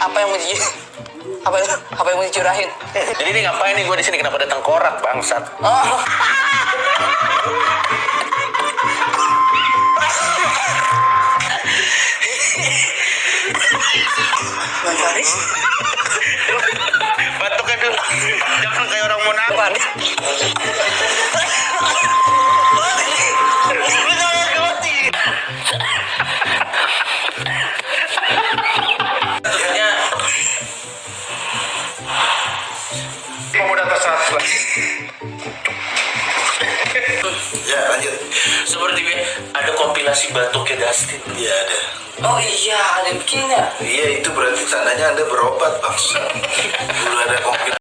Apa yang mau di apa yang mau dicurahin? Jadi ini ngapain nih gue di sini? Kenapa datang korak bangsat? Oh. Bang Faris, Batuknya dulu. Jangan kayak orang mau nangis. Faris. Pemuda tersesat lah. Ya lanjut. Seperti ada kompilasi batuknya Dustin. Iya ada. Oh iya, ada yang bikin ya? Iya itu berarti tandanya Anda berobat bang. Dulu ada komplit.